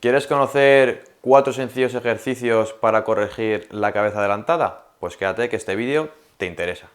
¿Quieres conocer 4 sencillos ejercicios para corregir la cabeza adelantada? Pues quédate que este vídeo te interesa.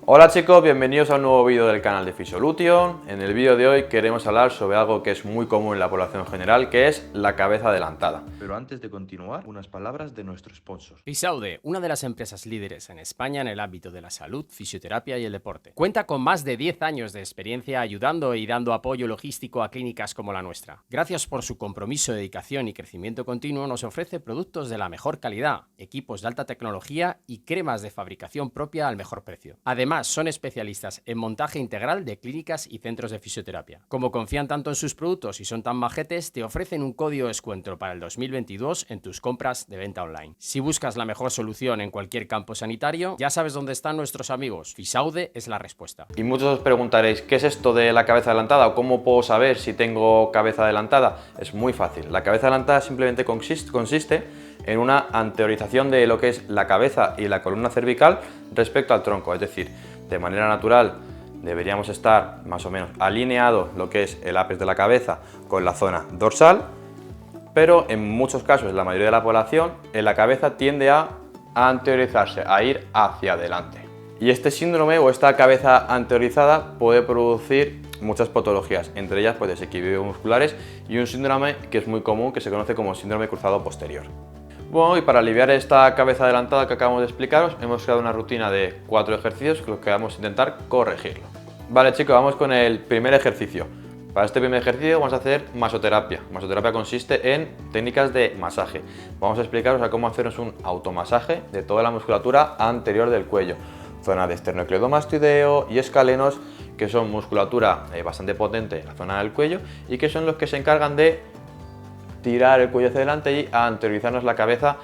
Hola chicos, bienvenidos a un nuevo vídeo del canal de Physiolution. En el vídeo de hoy queremos hablar sobre algo que es muy común en la población general, que es la cabeza adelantada. Pero antes de continuar, unas palabras de nuestro sponsor. Fisaude, una de las empresas líderes en España en el ámbito de la salud, fisioterapia y el deporte. Cuenta con más de 10 años de experiencia ayudando y dando apoyo logístico a clínicas como la nuestra. Gracias por su compromiso, dedicación y crecimiento continuo, nos ofrece productos de la mejor calidad, equipos de alta tecnología y cremas de fabricación propia al mejor precio. Además, son especialistas en montaje integral de clínicas y centros de fisioterapia. Como confían tanto en sus productos y son tan majetes, te ofrecen un código de descuento para el 2022 en tus compras de venta online. Si buscas la mejor solución en cualquier campo sanitario, ya sabes dónde están nuestros amigos. Fisaude es la respuesta. Y muchos os preguntaréis, ¿qué es esto de la cabeza adelantada? ¿O cómo puedo saber si tengo cabeza adelantada? Es muy fácil. La cabeza adelantada simplemente consiste en una anteriorización de lo que es la cabeza y la columna cervical respecto al tronco. Es decir, de manera natural deberíamos estar más o menos alineado lo que es el ápice de la cabeza con la zona dorsal, pero en muchos casos, en la mayoría de la población, en la cabeza tiende a anteriorizarse, a ir hacia adelante. Y este síndrome o esta cabeza anteriorizada puede producir muchas patologías, entre ellas pues, desequilibrios musculares y un síndrome que es muy común que se conoce como síndrome cruzado posterior. Bueno, y para aliviar esta cabeza adelantada que acabamos de explicaros, hemos creado una rutina de 4 ejercicios con los que vamos a intentar corregirlo. Vale chicos, vamos con el primer ejercicio. Para este primer ejercicio vamos a hacer masoterapia. Masoterapia consiste en técnicas de masaje. Vamos a explicaros a cómo haceros un automasaje de toda la musculatura anterior del cuello. Zona de esternocleidomastoideo y escalenos, que son musculatura bastante potente en la zona del cuello y que son los que se encargan de tirar el cuello hacia adelante y anteriorizarnos la cabeza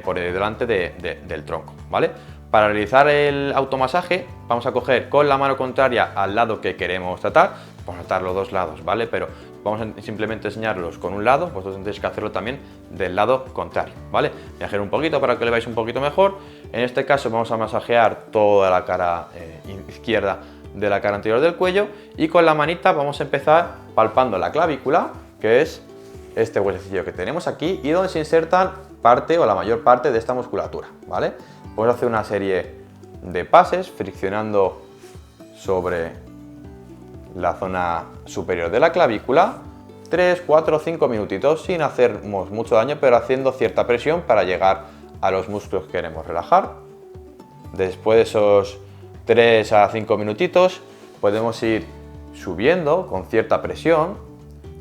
por delante del tronco, ¿vale? Para realizar el automasaje vamos a coger con la mano contraria al lado que queremos tratar, vamos a tratar los dos lados, ¿vale? Pero vamos a simplemente enseñarlos con un lado, vosotros tendréis que hacerlo también del lado contrario, ¿vale? Voy a hacer un poquito para que le veáis un poquito mejor. En este caso vamos a masajear toda la cara izquierda de la cara anterior del cuello y con la manita vamos a empezar palpando la clavícula, que es este huesecillo que tenemos aquí y donde se insertan parte o la mayor parte de esta musculatura, ¿vale? Vamos a hacer una serie de pases friccionando sobre la zona superior de la clavícula, 3, 4, 5 minutitos sin hacernos mucho daño, pero haciendo cierta presión para llegar a los músculos que queremos relajar. Después de esos 3 a 5 minutitos podemos ir subiendo con cierta presión,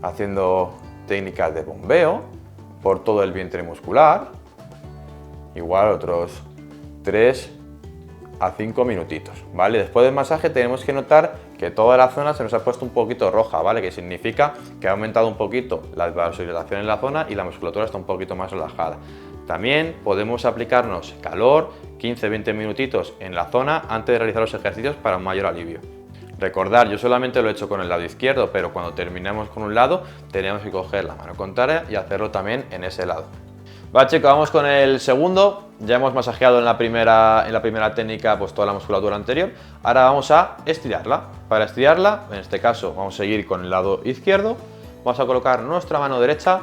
haciendo técnicas de bombeo por todo el vientre muscular, igual otros 3 a 5 minutitos, ¿vale? Después del masaje tenemos que notar que toda la zona se nos ha puesto un poquito roja, ¿vale? Que significa que ha aumentado un poquito la vasodilatación en la zona y la musculatura está un poquito más relajada. También podemos aplicarnos calor 15-20 minutitos en la zona antes de realizar los ejercicios para un mayor alivio. Recordar, yo solamente lo he hecho con el lado izquierdo, pero cuando terminemos con un lado tenemos que coger la mano contraria y hacerlo también en ese lado. Vale chicos, vamos con el segundo. Ya hemos masajeado en la primera técnica pues toda la musculatura anterior. Ahora vamos a estirarla. Para estirarla, en este caso vamos a seguir con el lado izquierdo. Vamos a colocar nuestra mano derecha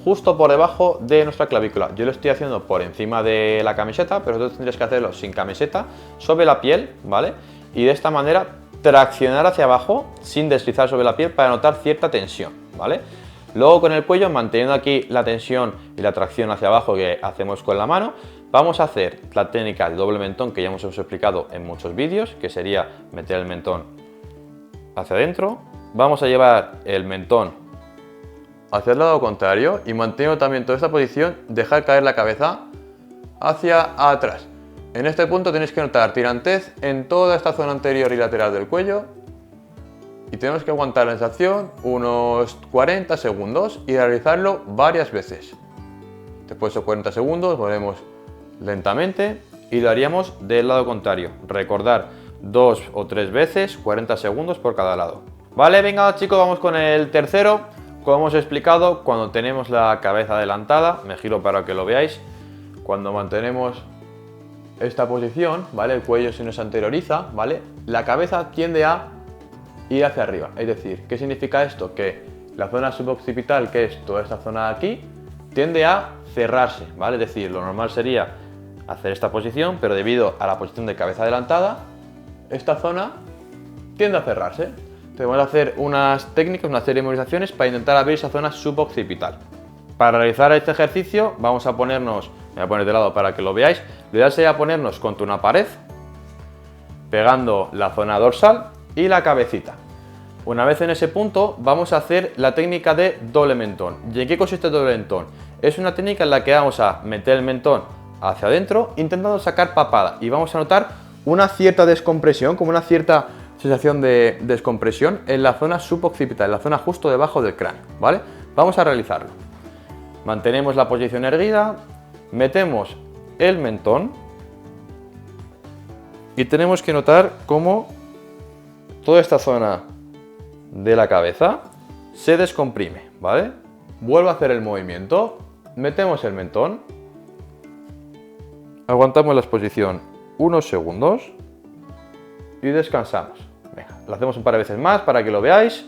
justo por debajo de nuestra clavícula. Yo lo estoy haciendo por encima de la camiseta, pero tú tendrías que hacerlo sin camiseta, sobre la piel, ¿vale? Y de esta manera traccionar hacia abajo sin deslizar sobre la piel para notar cierta tensión, ¿vale? Luego con el cuello, manteniendo aquí la tensión y la tracción hacia abajo que hacemos con la mano, vamos a hacer la técnica del doble mentón que ya hemos explicado en muchos vídeos, que sería meter el mentón hacia adentro. Vamos a llevar el mentón hacia el lado contrario y manteniendo también toda esta posición, dejar caer la cabeza hacia atrás. En este punto tenéis que notar tirantez en toda esta zona anterior y lateral del cuello y tenemos que aguantar la sensación unos 40 segundos y realizarlo varias veces. Después de 40 segundos volvemos lentamente y lo haríamos del lado contrario. Recordar 2 o 3 veces, 40 segundos por cada lado. Vale, venga chicos, vamos con el tercero. Como hemos explicado, cuando tenemos la cabeza adelantada, me giro para que lo veáis, cuando mantenemos esta posición, ¿vale? El cuello se nos anterioriza, ¿vale? La cabeza tiende a ir hacia arriba. Es decir, ¿qué significa esto? Que la zona suboccipital, que es toda esta zona de aquí, tiende a cerrarse, ¿vale? Es decir, lo normal sería hacer esta posición, pero debido a la posición de cabeza adelantada, esta zona tiende a cerrarse. Entonces vamos a hacer unas técnicas, una serie de movilizaciones para intentar abrir esa zona suboccipital. Para realizar este ejercicio vamos a ponernos, me voy a poner de lado para que lo veáis, lo ideal sería ponernos contra una pared, pegando la zona dorsal y la cabecita. Una vez en ese punto vamos a hacer la técnica de doble mentón. ¿Y en qué consiste el doble mentón? Es una técnica en la que vamos a meter el mentón hacia adentro intentando sacar papada y vamos a notar una cierta descompresión, como una cierta sensación de descompresión en la zona suboccipital, en la zona justo debajo del cráneo, ¿vale? Vamos a realizarlo. Mantenemos la posición erguida, metemos el mentón y tenemos que notar cómo toda esta zona de la cabeza se descomprime, ¿vale? Vuelvo a hacer el movimiento, metemos el mentón, aguantamos la exposición unos segundos y descansamos. Venga, lo hacemos un par de veces más para que lo veáis.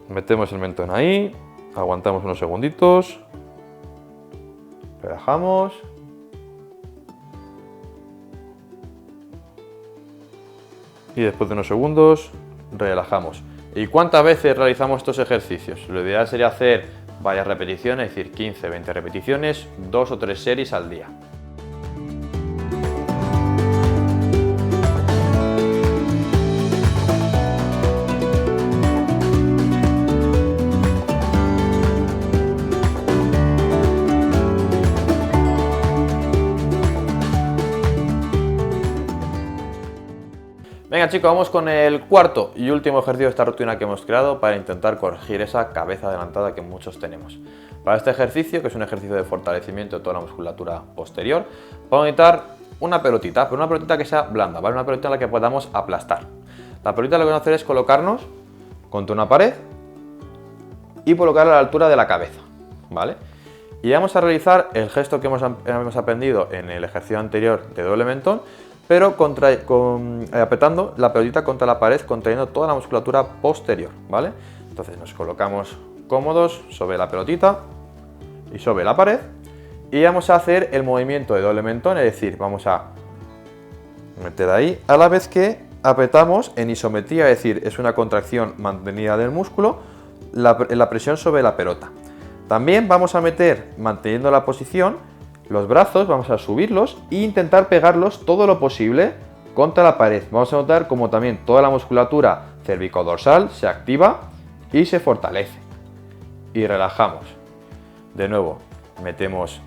Metemos el mentón ahí, aguantamos unos segunditos, relajamos. Y después de unos segundos, relajamos. ¿Y cuántas veces realizamos estos ejercicios? Lo ideal sería hacer varias repeticiones, es decir, 15, 20 repeticiones, 2 o 3 series al día. Venga chicos, vamos con el cuarto y último ejercicio de esta rutina que hemos creado para intentar corregir esa cabeza adelantada que muchos tenemos. Para este ejercicio, que es un ejercicio de fortalecimiento de toda la musculatura posterior, vamos a necesitar una pelotita, pero una pelotita que sea blanda, ¿vale? Una pelotita en la que podamos aplastar. La pelotita lo que vamos a hacer es colocarnos contra una pared y colocarla a la altura de la cabeza, ¿vale? Y vamos a realizar el gesto que hemos aprendido en el ejercicio anterior de doble mentón, pero apretando la pelotita contra la pared, contrayendo toda la musculatura posterior, ¿vale? Entonces nos colocamos cómodos sobre la pelotita y sobre la pared y vamos a hacer el movimiento de doble mentón, es decir, vamos a meter ahí a la vez que apretamos en isometría, es decir, es una contracción mantenida del músculo, la presión sobre la pelota. También vamos a meter, manteniendo la posición, los brazos, vamos a subirlos e intentar pegarlos todo lo posible contra la pared. Vamos a notar como también toda la musculatura cervicodorsal se activa y se fortalece. Y relajamos. De nuevo, metemos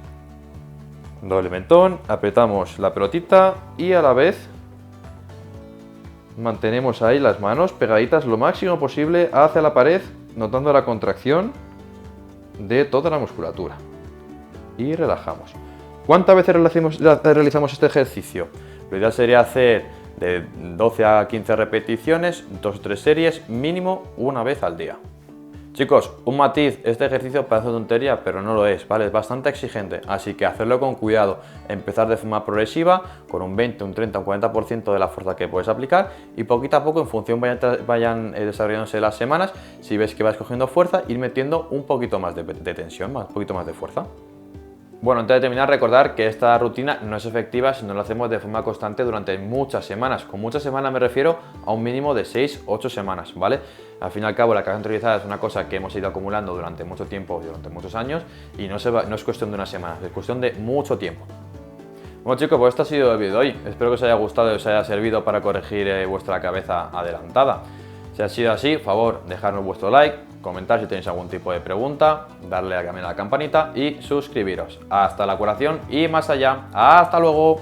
doble mentón, apretamos la pelotita y a la vez mantenemos ahí las manos pegaditas lo máximo posible hacia la pared, notando la contracción de toda la musculatura. Y relajamos. ¿Cuántas veces realizamos este ejercicio? Lo ideal sería hacer de 12 a 15 repeticiones, 2 o 3 series, mínimo una vez al día. Chicos, un matiz, este ejercicio parece tontería, pero no lo es, ¿vale? Es bastante exigente, así que hacerlo con cuidado, empezar de forma progresiva, con un 20, un 30, un 40% de la fuerza que puedes aplicar y poquito a poco, en función vayan desarrollándose las semanas, si ves que vas cogiendo fuerza, ir metiendo un poquito más de tensión, un poquito más de fuerza. Bueno, antes de terminar, recordar que esta rutina no es efectiva si no lo hacemos de forma constante durante muchas semanas. Con muchas semanas me refiero a un mínimo de 6-8 semanas, ¿vale? Al fin y al cabo, la cabeza anteriorizada es una cosa que hemos ido acumulando durante mucho tiempo, durante muchos años, y no es cuestión de unas semanas, es cuestión de mucho tiempo. Bueno chicos, pues esto ha sido el vídeo de hoy. Espero que os haya gustado y os haya servido para corregir vuestra cabeza adelantada. Si ha sido así, por favor, dejadnos vuestro like, comentar si tenéis algún tipo de pregunta, darle a la campanita y suscribiros. Hasta la curación y más allá. ¡Hasta luego!